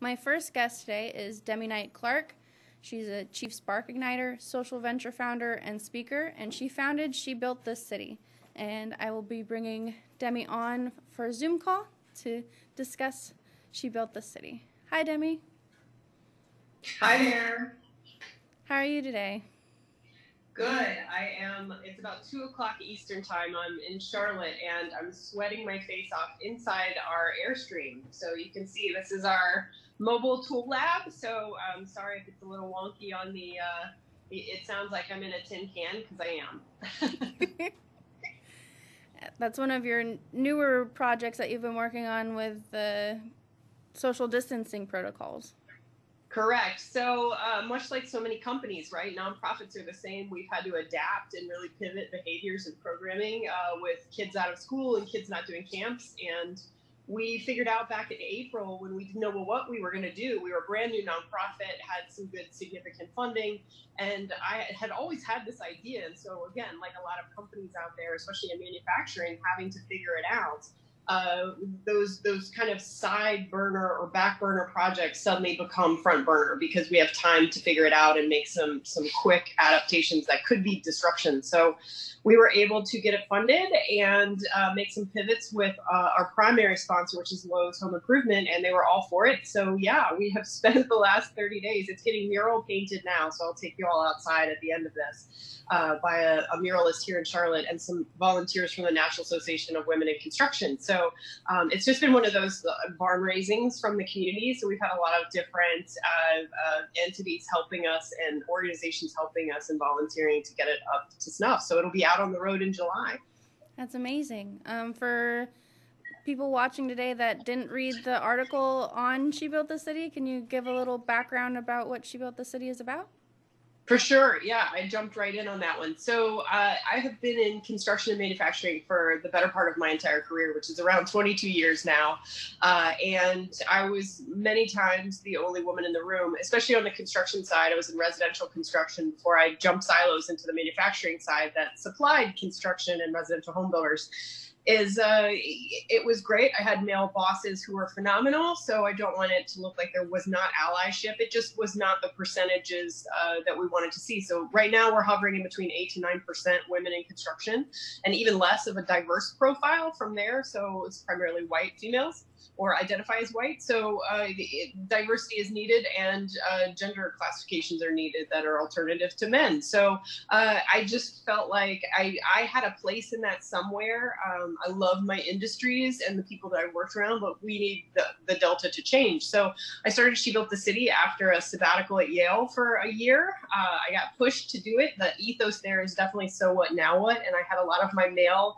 My first guest today is Demi Knight-Clark. She's a Chief Spark Igniter, social venture founder, and speaker, and she founded She Built This City. And I will be bringing Demi on for a Zoom call to discuss She Built This City. Hi, Demi. Hi there. How are you today? Good. I am, it's about 2 o'clock Eastern time. I'm in Charlotte and I'm sweating my face off inside our Airstream. So you can see this is our mobile tool lab. So I'm sorry if it's a little wonky on the, it sounds like I'm in a tin can because I am. That's one of your newer projects that you've been working on with the social distancing protocols. Correct. So much like so many companies, right? Nonprofits are the same. We've had to adapt and really pivot behaviors and programming with kids out of school and kids not doing camps. And we figured out back in April when we didn't know what we were going to do. We were a brand new nonprofit, had some good significant funding, and I had always had this idea. And so again, like a lot of companies out there, especially in manufacturing, having to figure it out. Those kind of side burner or back burner projects suddenly become front burner because we have time to figure it out and make some quick adaptations that could be disruption. So we were able to get it funded and make some pivots with our primary sponsor, which is Lowe's Home Improvement, and they were all for it. So yeah, we have spent the last 30 days. It's getting mural painted now, so I'll take you all outside at the end of this by a muralist here in Charlotte and some volunteers from the National Association of Women in Construction. So it's just been one of those barn raisings from the community. So we've had a lot of different entities helping us and organizations helping us and volunteering to get it up to snuff. So it'll be out on the road in July. That's amazing. For people watching today that didn't read the article on She Built the City, can you give a little background about what She Built the City is about? For sure. Yeah, I jumped right in on that one. So I have been in construction and manufacturing for the better part of my entire career, which is around 22 years now. And I was many times the only woman in the room, especially on the construction side. I was in residential construction before I jumped silos into the manufacturing side that supplied construction and residential home builders. It was great. I had male bosses who were phenomenal, so I don't want it to look like there was not allyship. It just was not the percentages that we wanted to see. So right now we're hovering in between 8 to 9% women in construction, and even less of a diverse profile from there. So it's primarily white females or identify as white. So diversity is needed, and gender classifications are needed that are alternative to men. So I just felt like I had a place in that somewhere. I love my industries and the people that I worked around, but we need the delta to change. So I started She Built the City after a sabbatical at Yale for a year. I got pushed to do it. The ethos there is definitely so what, now what? And I had a lot of my male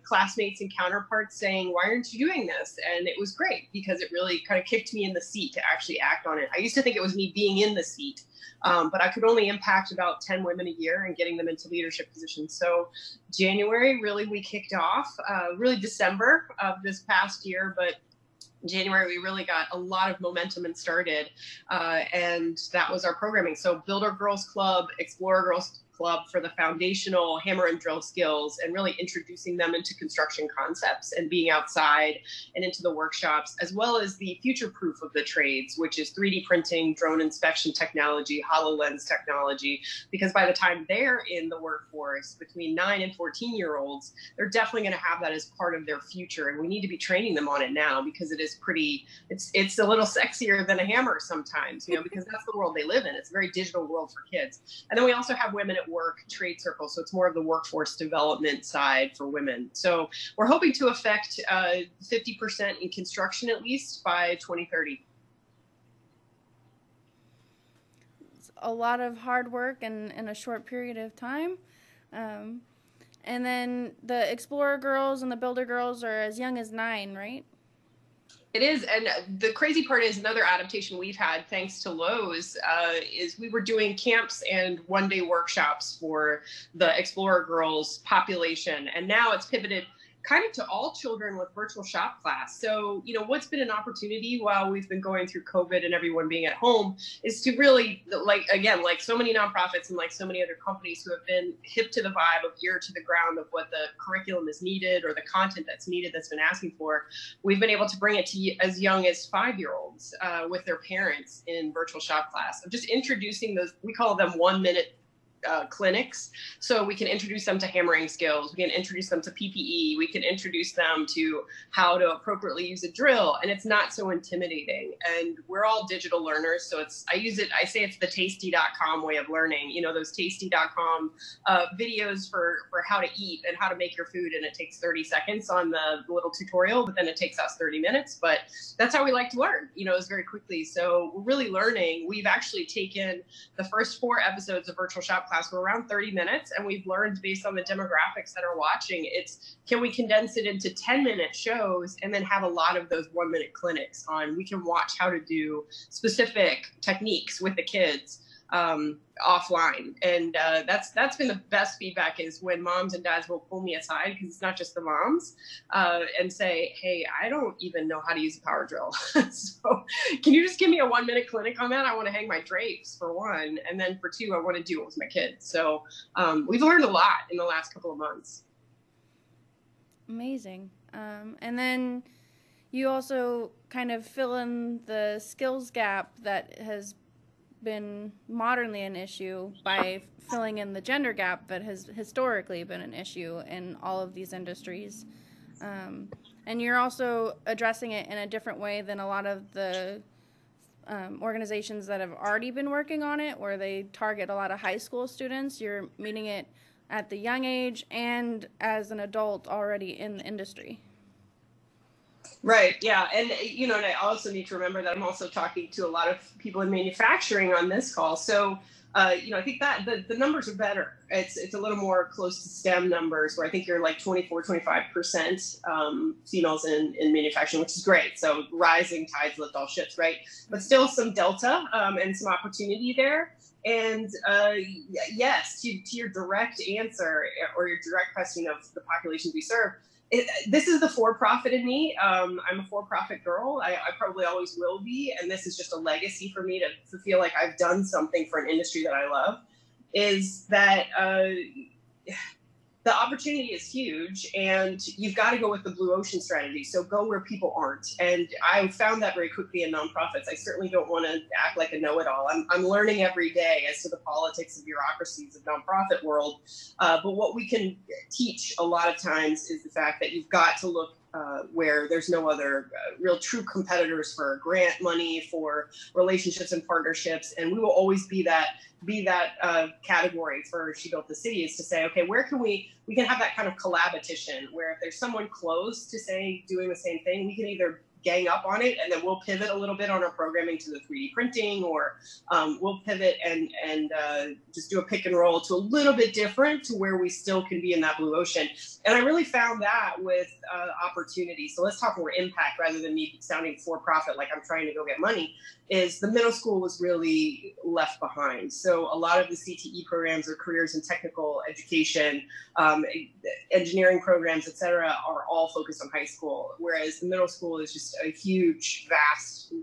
classmates and counterparts saying, why aren't you doing this? And it was great because it really kind of kicked me in the seat to actually act on it. I used to think it was me being in the seat, but I could only impact about 10 women a year and getting them into leadership positions. So January, really, we kicked off, really December of this past year, but January, we really got a lot of momentum and started, and that was our programming. So Builder Girls Club, Explorer Girls Club for the foundational hammer and drill skills, and really introducing them into construction concepts and being outside and into the workshops, as well as the future proof of the trades, which is 3D printing, drone inspection technology, HoloLens technology, because by the time they're in the workforce, between 9 and 14-year-olds, they're definitely going to have that as part of their future. And we need to be training them on it now because it is pretty, it's a little sexier than a hammer sometimes, you know, because that's the world they live in. It's a very digital world for kids. And then we also have women at work trade circles, so it's more of the workforce development side for women. So we're hoping to affect 50% in construction at least by 2030. It's a lot of hard work in a short period of time. And then the Explorer Girls and the Builder Girls are as young as 9, right? It is, and the crazy part is another adaptation we've had thanks to Lowe's is we were doing camps and one-day workshops for the Explorer Girls population, and now it's pivoted kind of to all children with virtual shop class. So, you know, what's been an opportunity while we've been going through COVID and everyone being at home is to really, like, again, like so many nonprofits and like so many other companies who have been hip to the vibe of ear to the ground of what the curriculum is needed or the content that's needed that's been asking for, we've been able to bring it to as young as 5-year-olds. 5-year-olds with their parents in virtual shop class. I'm just introducing those, we call them 1-minute clinics. So we can introduce them to hammering skills. We can introduce them to PPE. We can introduce them to how to appropriately use a drill. And it's not so intimidating. And we're all digital learners. So I say it's the tasty.com way of learning. You know, those tasty.com videos for how to eat and how to make your food. And it takes 30 seconds on the little tutorial, but then it takes us 30 minutes. But that's how we like to learn, you know, is very quickly. So we're really learning. We've actually taken the first 4 episodes of Virtual Shop Class were around 30 minutes, and we've learned based on the demographics that are watching, can we condense it into 10-minute shows and then have a lot of those 1-minute clinics on. We can watch how to do specific techniques with the kids offline, and that's been the best feedback, is when moms and dads will pull me aside, because it's not just the moms, and say, hey, I don't even know how to use a power drill. So can you just give me a 1-minute clinic on that? I want to hang my drapes, for one, and then for 2, I want to do it with my kids. So we've learned a lot in the last couple of months. Amazing. And then you also kind of fill in the skills gap that has been modernly an issue by filling in the gender gap that has historically been an issue in all of these industries. And you're also addressing it in a different way than a lot of the organizations that have already been working on it, where they target a lot of high school students. You're meeting it at the young age and as an adult already in the industry. Right. Yeah. And, you know, and I also need to remember that I'm also talking to a lot of people in manufacturing on this call. So, you know, I think that the numbers are better. It's a little more close to STEM numbers, where I think you're like 24-25% females in manufacturing, which is great. So rising tides lift all ships, right? But still some delta and some opportunity there. And yes, to your direct answer, or your direct question of the populations we serve, this is the for-profit in me. I'm a for-profit girl. I probably always will be. And this is just a legacy for me to feel like I've done something for an industry that I love, is that the opportunity is huge, and you've got to go with the blue ocean strategy. So go where people aren't. And I found that very quickly in nonprofits. I certainly don't want to act like a know-it-all. I'm learning every day as to the politics and bureaucracies of nonprofit world. But what we can teach a lot of times is the fact that you've got to look where there's no other real true competitors for grant money, for relationships and partnerships. And we will always be that category for She Built the City, is to say, okay, where can we can have that kind of collaboration, where if there's someone close to, say, doing the same thing, we can either gang up on it, and then we'll pivot a little bit on our programming to the 3D printing, or we'll pivot and just do a pick and roll to a little bit different, to where we still can be in that blue ocean. And I really found that with opportunity. So let's talk more impact rather than me sounding for profit like I'm trying to go get money. Is the middle school was really left behind. So a lot of the CTE programs, or careers in technical education, engineering programs, et cetera, are all focused on high school, whereas the middle school is just a huge, vast,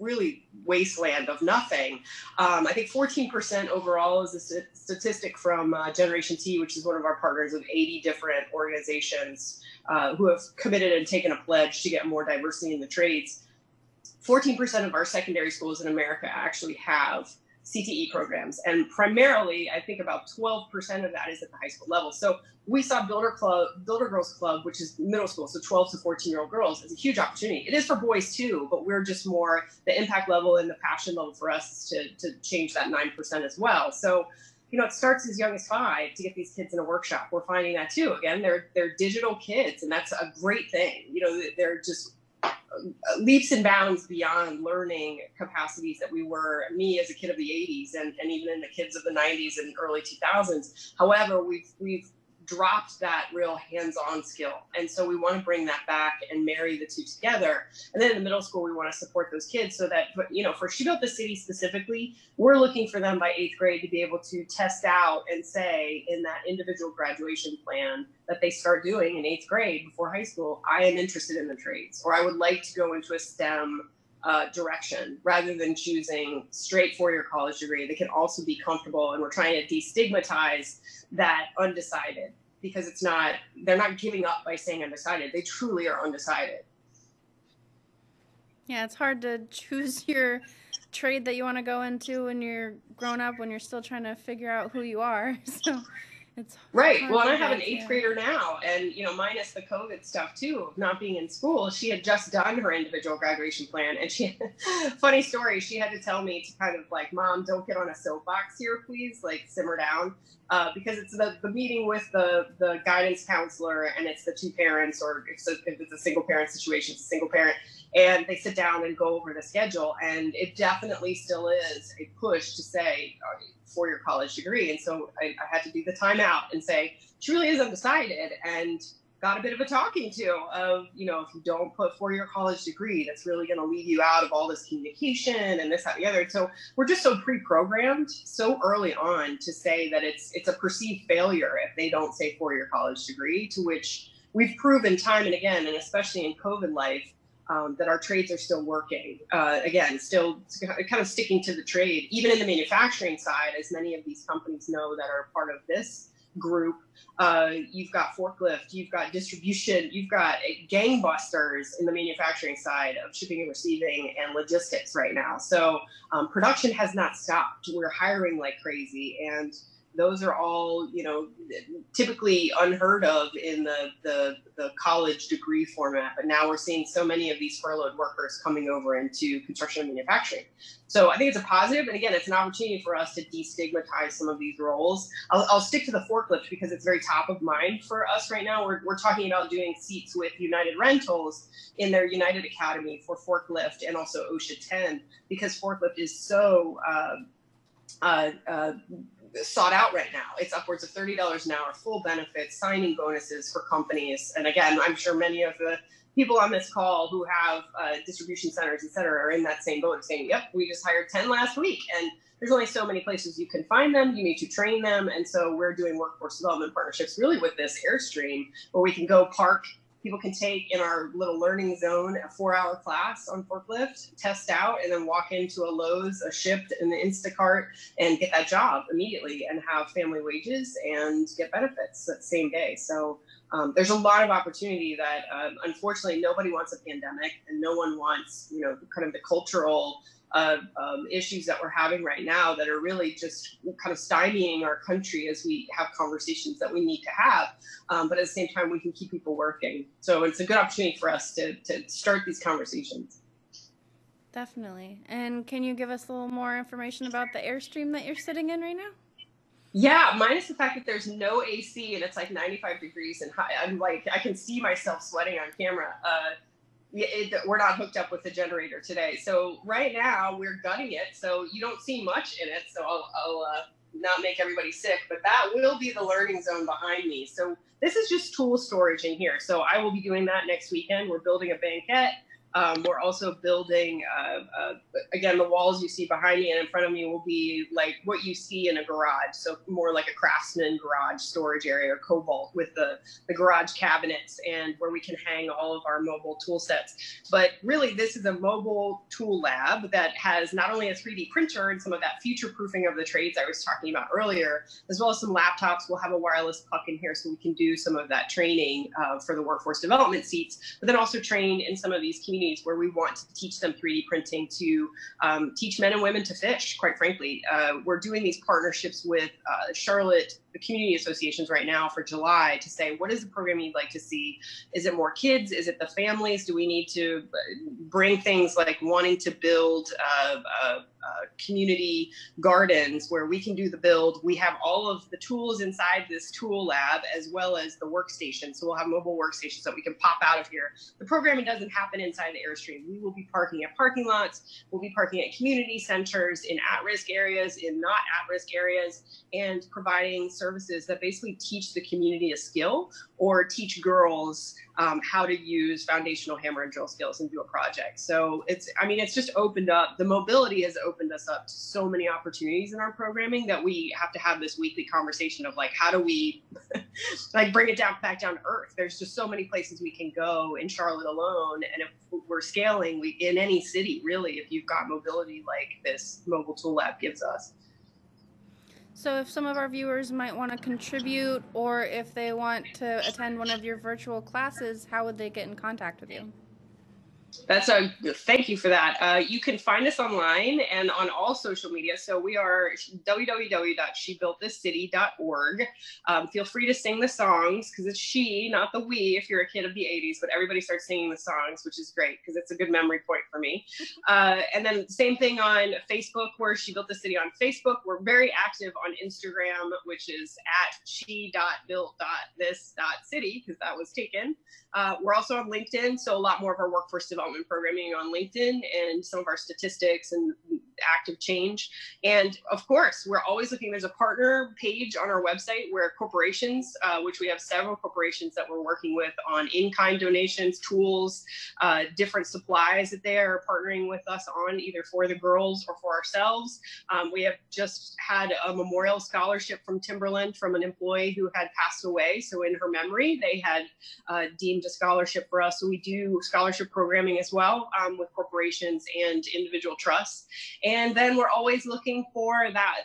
really wasteland of nothing. I think 14% overall is a statistic from Generation T, which is one of our partners of 80 different organizations who have committed and taken a pledge to get more diversity in the trades. 14% of our secondary schools in America actually have CTE programs, and primarily, I think about 12% of that is at the high school level. So we saw Builder Girls Club, which is middle school, so 12 to 14-year-old girls, as a huge opportunity. It is for boys too, but we're just more, the impact level and the passion level for us is to change that 9% as well. So, you know, it starts as young as 5 to get these kids in a workshop. We're finding that too. Again, they're digital kids, and that's a great thing. You know, they're just leaps and bounds beyond learning capacities that we were, me as a kid of the 80s, and even in the kids of the 90s and early 2000s. However, we've dropped that real hands-on skill. And so we want to bring that back and marry the two together. And then in the middle school, we want to support those kids so that, you know, for She Built the City specifically, we're looking for them by 8th grade to be able to test out and say in that individual graduation plan that they start doing in 8th grade before high school, I am interested in the trades, or I would like to go into a STEM direction, rather than choosing straight 4-year college degree. They can also be comfortable, and we're trying to destigmatize that undecided, because they're not giving up by saying undecided. They truly are undecided. Yeah, it's hard to choose your trade that you want to go into when you're grown up, when you're still trying to figure out who you are. So it's Right. Well, and I have an conflict, eighth yeah. grader now, and minus the COVID stuff too, of not being in school, she had just done her individual graduation plan, and she, funny story, she had to tell me to kind of like, Mom, don't get on a soapbox here, please, like simmer down, because it's the meeting with the guidance counselor, and it's the two parents, or if it's a single parent situation, it's a single parent, and they sit down and go over the schedule, and it definitely still is a push to say, for your college degree. And so I had to do the timeout and say, she really is undecided, and got a bit of a talking to of, if you don't put four-year college degree, that's really going to leave you out of all this communication and this, that, and the other. So we're just so pre-programmed so early on to say that it's a perceived failure if they don't say four-year college degree, to which we've proven time and again, and especially in COVID life, that our trades are still working. Again, still kind of sticking to the trade, even in the manufacturing side, as many of these companies know that are part of this group. You've got forklift, you've got distribution, you've got gangbusters in the manufacturing side of shipping and receiving and logistics right now. So production has not stopped. We're hiring like crazy, and those are all, typically unheard of in the college degree format. But now we're seeing so many of these furloughed workers coming over into construction and manufacturing. So I think it's a positive. And again, it's an opportunity for us to destigmatize some of these roles. I'll stick to the forklift because it's very top of mind for us right now. We're talking about doing seats with United Rentals in their United Academy for forklift, and also OSHA 10, because forklift is so sought out right now. It's upwards of $30 an hour, full benefits, signing bonuses for companies. And again, I'm sure many of the people on this call who have distribution centers, et cetera, are in that same boat, saying, yep, we just hired 10 last week. And there's only so many places you can find them. You need to train them. And so we're doing workforce development partnerships really with this Airstream, where we can go park. People can take in our little learning zone a 4-hour class on forklift, test out, and then walk into a Lowe's, a Shipt, and the Instacart, and get that job immediately and have family wages and get benefits that same day. So there's a lot of opportunity that unfortunately nobody wants a pandemic, and no one wants, kind of the cultural issues that we're having right now that are really just kind of stymieing our country as we have conversations that we need to have. But at the same time, we can keep people working. So it's a good opportunity for us to start these conversations. Definitely. And can you give us a little more information about the Airstream that you're sitting in right now? Yeah, minus the fact that there's no AC and it's like 95 degrees and high. I'm like, I can see myself sweating on camera. We're not hooked up with the generator today. So right now we're gutting it. So you don't see much in it. So I'll not make everybody sick, but that will be the learning zone behind me. So this is just tool storage in here. So I will be doing that next weekend. We're building a banquette. We're also building, again, the walls you see behind me and in front of me will be like what you see in a garage. So more like a craftsman garage storage area, or cobalt, with the garage cabinets and where we can hang all of our mobile tool sets. But really, this is a mobile tool lab that has not only a 3D printer and some of that future proofing of the trades I was talking about earlier, as well as some laptops. We'll have a wireless puck in here so we can do some of that training for the workforce development seats, but then also train in some of these communities where we want to teach them 3D printing to teach men and women to fish, quite frankly. We're doing these partnerships with Charlotte, the community associations right now for July, to say, what is the program you'd like to see? Is it more kids? Is it the families? Do we need to bring things like wanting to build community gardens where we can do the build? We have all of the tools inside this tool lab, as well as the workstation. So we'll have mobile workstations that we can pop out of here. The programming doesn't happen inside the Airstream. We will be parking at parking lots. We'll be parking at community centers, in at-risk areas, in not at-risk areas, and providing services that basically teach the community a skill, or teach girls how to use foundational hammer and drill skills and do a project. So it's just opened up, the mobility has opened us up to so many opportunities in our programming that we have to have this weekly conversation of like, how do we like bring it back down to earth? There's just so many places we can go in Charlotte alone. And if we're scaling, in any city, really, if you've got mobility like this mobile tool lab gives us. So if some of our viewers might want to contribute, or if they want to attend one of your virtual classes, how would they get in contact with you? Thank you for that. You can find us online and on all social media. So we are www.shebuiltthiscity.org. Feel free to sing the songs because it's she, not the we, if you're a kid of the 80s, but everybody starts singing the songs, which is great because it's a good memory point for me. And then same thing on Facebook, where She Built the City on Facebook. We're very active on Instagram, which is at she.built.this.city because that was taken. We're also on LinkedIn, so a lot more of our workforce development programming on LinkedIn and some of our statistics and active change. And of course, we're always looking. There's a partner page on our website where corporations, which we have several corporations that we're working with on in-kind donations, tools, different supplies that they are partnering with us on, either for the girls or for ourselves. We have just had a memorial scholarship from Timberland from an employee who had passed away. So in her memory, they had deemed a scholarship for us. So we do scholarship programming as well with corporations and individual trusts. And then we're always looking for that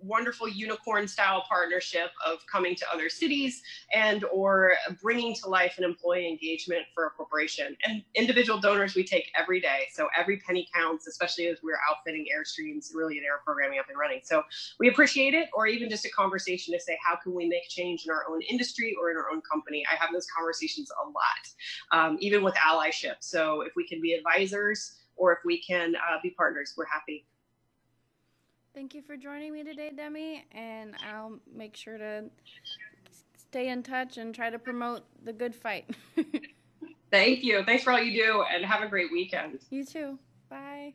wonderful unicorn style partnership of coming to other cities and or bringing to life an employee engagement for a corporation. And individual donors we take every day. So every penny counts, especially as we're outfitting Airstream's really an air programming up and running. So we appreciate it, or even just a conversation to say, how can we make change in our own industry or in our own company? I have those conversations a lot, even with allyship. So if we can be advisors or if we can be partners, we're happy. Thank you for joining me today, Demi, and I'll make sure to stay in touch and try to promote the good fight. Thank you. Thanks for all you do, and have a great weekend. You too. Bye.